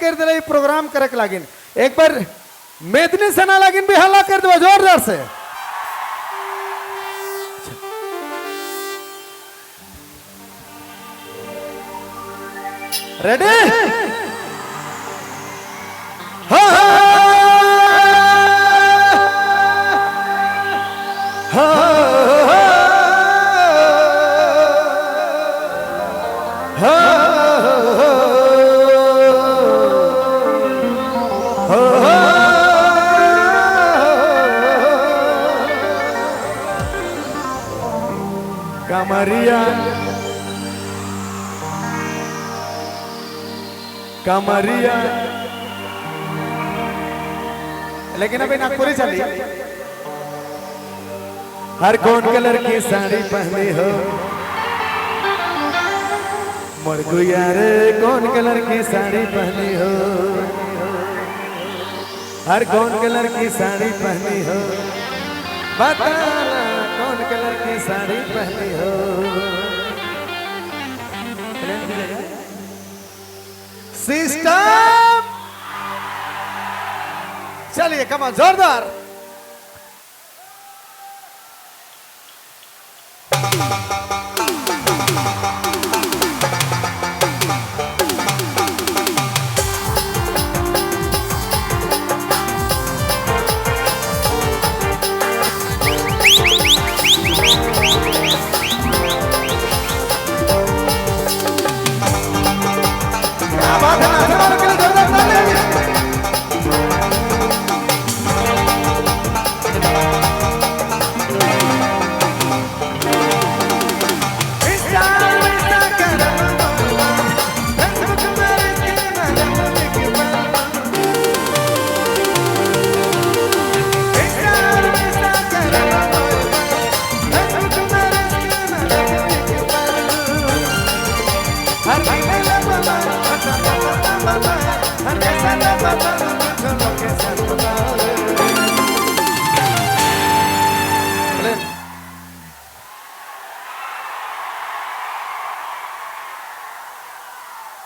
कर दे प्रोग्राम करे के लागिन एक बार मेदनी सेना लागिन भी हल्ला कर दो जोरदार से। रेडी कमरिया कमरिया लेकिन अभी नागपुरी चली। हर कौन कलर की साड़ी पहनी हो मुर्गुया रे कौन कलर की साड़ी पहनी हो हर कौन कलर की साड़ी पहनी हो बताना कौन कलर की साड़ी पहनी हो। सिस्टम चलिए कमा जोरदार।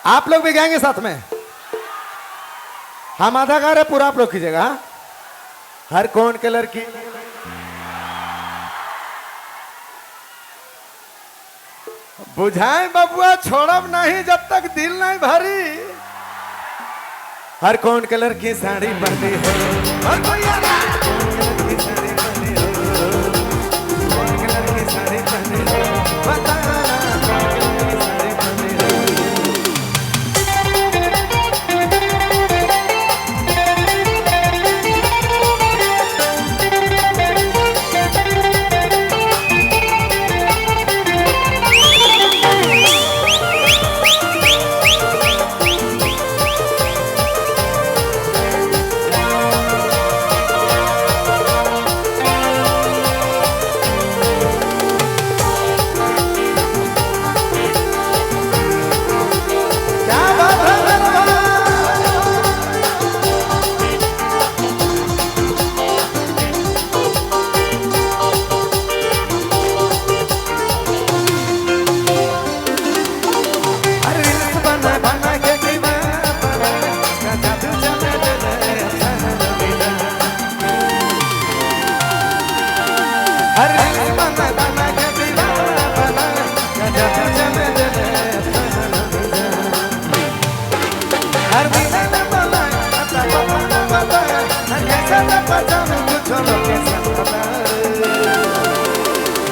आप लोग भी गाएंगे साथ में। हम आधा गा रहे पूरा आप लोग कीजिएगा। हर कौन कलर की बुझाए बबुआ छोड़ब नहीं जब तक दिल नहीं भरी। हर कौन कलर की साड़ी पहनी हो हर कोई कौन कलर की साड़ी पहनी हो बताना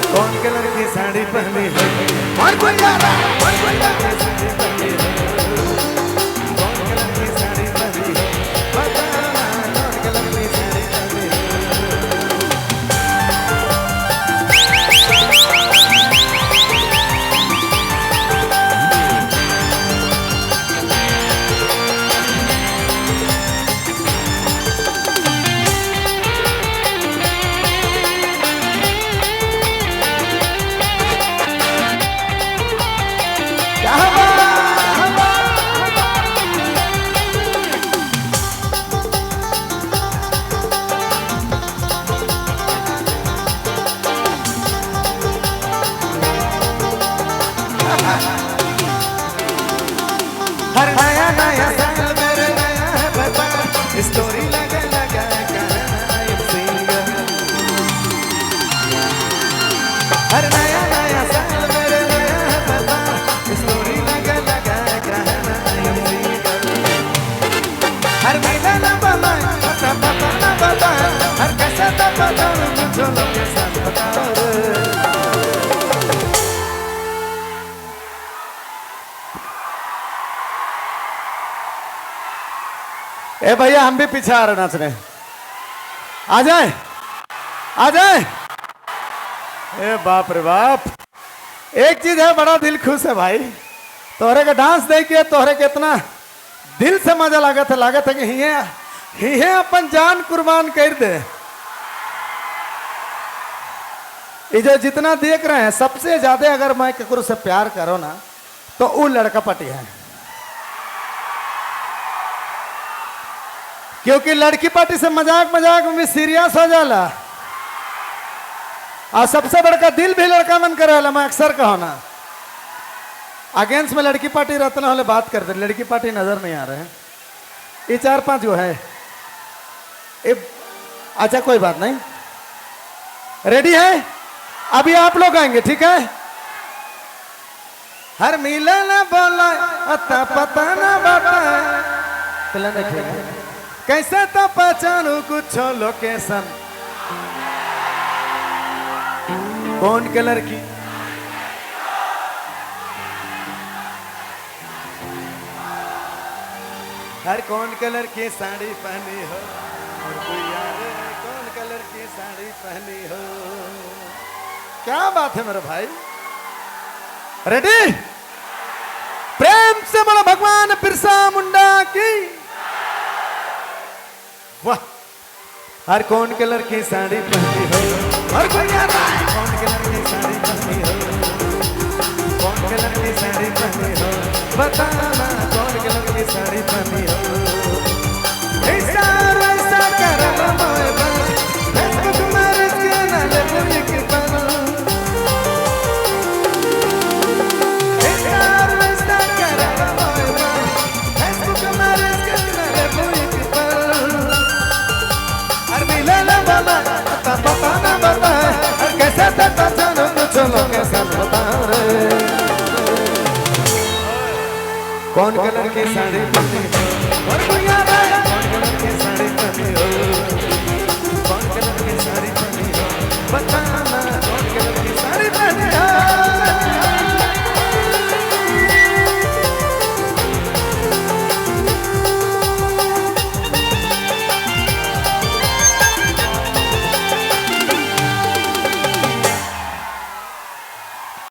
कौन कलर की साड़ी पहनी है और कोई यारा और कोई यारा साड़ी पहनी है कौन कलर की साड़ी पहनी है बताना कौन कलर की साड़ी पहनी है। क्या भैया हम भी पीछे आ रहे नाचने, आ जाए आ जाए। ए बाप रे बाप, एक चीज है बड़ा दिल खुश है भाई, तोहरे का डांस देख के तोहरे के इतना दिल से मजा लागत है कि हिये अपन जान कुर्बान कर दे। ये जो जितना देख रहे हैं सबसे ज्यादा अगर मैं ककरो से प्यार करो ना तो वो लड़का पटी है, क्योंकि लड़की पार्टी से मजाक मजाक में भी सीरियस हो जाला और सबसे बड़का दिल भी लड़का मन करे वाला। मैं अक्सर कहो ना अगेंस्ट में लड़की पार्टी रहते ना बात करते, लड़की पार्टी नजर नहीं आ रहे हैं। ये 4-5 जो है अच्छा कोई बात नहीं, रेडी है? अभी आप लोग आएंगे, ठीक है? हर मिले ना बोला अता पता ना बाता, चला देखिएगा कैसे तो पहचानू कुछ लोकेशन, कौन कलर की हर कौन कलर की साड़ी पहनी हो, और कोई यार कौन कलर की साड़ी पहनी हो। क्या बात है मेरे भाई, रेडी? प्रेम से बोलो भगवान बिरसा मुंडा की। वाह, हर कौन कलर की साड़ी पहनी हो, और कोई यार कौन कलर की साड़ी पहनी हो, कौन कलर की साड़ी पहनी हो, बताना कौन कलर की साड़ी पहनी हो। ऐसा वैसा कर मोए बन, फेसबुक में रिस्क न ले लिख बन, ऐसा वैसा कर मोए बन, फेसबुक में रिस्क न ले लिख बन। हर मिले ना बोला पता पता ना बता, हर कैसे तो जानो कुछ लोग कैसे बता रे। कौन कलर की साड़ी